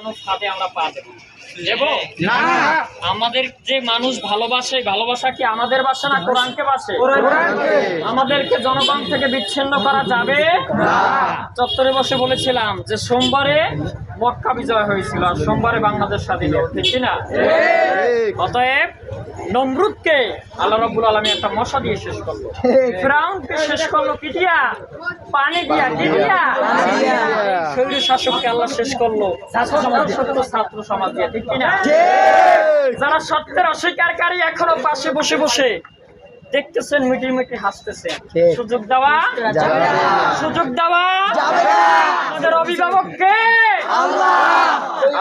পাতানো ফাঁদে আমরা পা দেব না। আমাদের যে মানুষ ভালোবাসে, ভালোবাসা কি আমাদের বাসে না কোরআনকে বাসে? আমাদেরকে জনগণ থেকে বিচ্ছিন্ন করা যাবে না। চত্বরে বসে বলেছিলাম যে সোমবারে মক্কা বিজয় হয়েছিল আর সোমবারে বাংলাদেশ স্বাধীন হলো, ঠিক না? অতএব নমরুদকে আল্লাহ রাব্বুল আলামিন একটা মশা দিয়ে শেষ করলো, ফিরআউনকে শেষ করলো কি দিয়া? পানি দিয়া। কি দিয়া? শৈল শাসককে আল্লাহ শেষ করলো ছাত্র সমাজ দিয়ে, ঠিক কিনা? যারা সত্যের অস্বীকারী এখনো পাশে বসে বসে দেখতেছেন, মিটি মিটি হাসতেছেন, সুযোগ দেওয়া সুযোগ দেওয়া আমাদের অভিভাবককে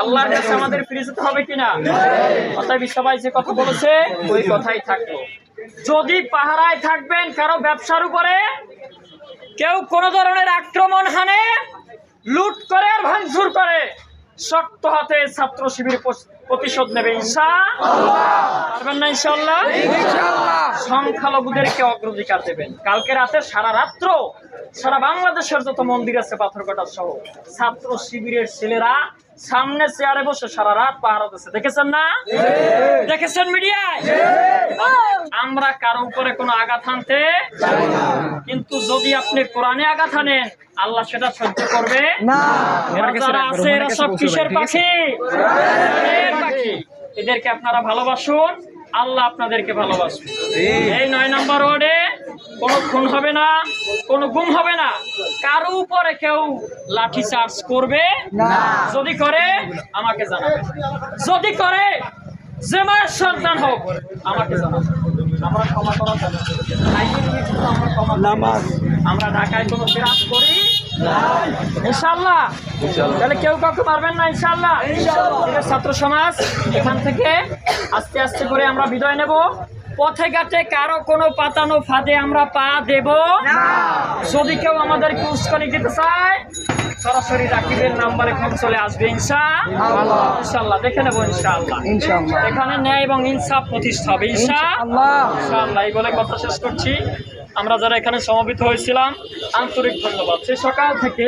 আল্লাহর কাছে আমাদের ফিরে যেতে হবে কিনা? অতএব সবাই যে কথা বলেছে ওই কথাই থাকলো। যদি পাহারায় থাকবেন কারো ব্যবসার উপরে, কেউ কোন ধরনের আক্রমণ হানে, লুট করে আর ভাঙচুর করে, শক্ত হাতে ছাত্র শিবির প্রতিশোধ নেবে ইনশাআল্লাহ। পারবেন না ইনশাআল্লাহ? সংখ্যালঘুদেরকে অগ্রাধিকার দেবেন। কালকে রাতে সারা রাত্র সারা বাংলাদেশের যত মন্দির আছে পাথরঘাটা সহ ছাত্র শিবিরের ছেলেরা সামনে চেয়ারে বসে সারা রাত পাহারা দিচ্ছে, দেখেছেন না? দেখেছেন মিডিয়ায়? আমরা কারো উপরে কোনো আঘাত হানতে, কিন্তু যদি আপনি কোরআনে আঘাত হানেন আল্লাহ সেটা সহ্য করবে না। যারা আছে এরা সব কিসের পাখি? এদেরকে আপনারা ভালোবাসুন, আল্লাহ আপনাদেরকে ভালোবাসুন। এই 9 নম্বর ওয়ার্ডে কোনো খুন হবে না, কোনো গুম হবে না, কারো উপরে কেউ লাঠি চার্জ করবে না। যদি করে আমাকে জানাবেন, যদি করে যে মায়ের সন্তান হোক আমাকে জানাবেন, আমরা ক্ষমা করা যাবে। আমরা ঢাকায় কোনো বিরাজ করি ইনশাআল্লাহ। তাহলে কেউ কাউকে পারবেন না ইনশাআল্লাহ। ছাত্র সমাজ এখান থেকে আস্তে আস্তে করে আমরা বিদায় নেব। পথে ঘাটে কারো কোনো পাতানো ফাঁদে আমরা পা দেব না। যদি কেউ আমাদেরকে উস্কানি দিতে চায় সরাসরি রাকিবের নাম্বারে ফোন চলে আসবে ইনশাআল্লাহ। ইনশাআল্লাহ দেখে নেবো ইনশাআল্লাহ। এখানে ন্যায় এবং ইনসাফ প্রতিষ্ঠা হবে ইনশাআল্লাহ। ইনশাআল্লাহ এই বলে কথা শেষ করছি। আমরা যারা এখানে সমবেত হয়েছিলাম আন্তরিক ধন্যবাদ। সে সকাল থেকে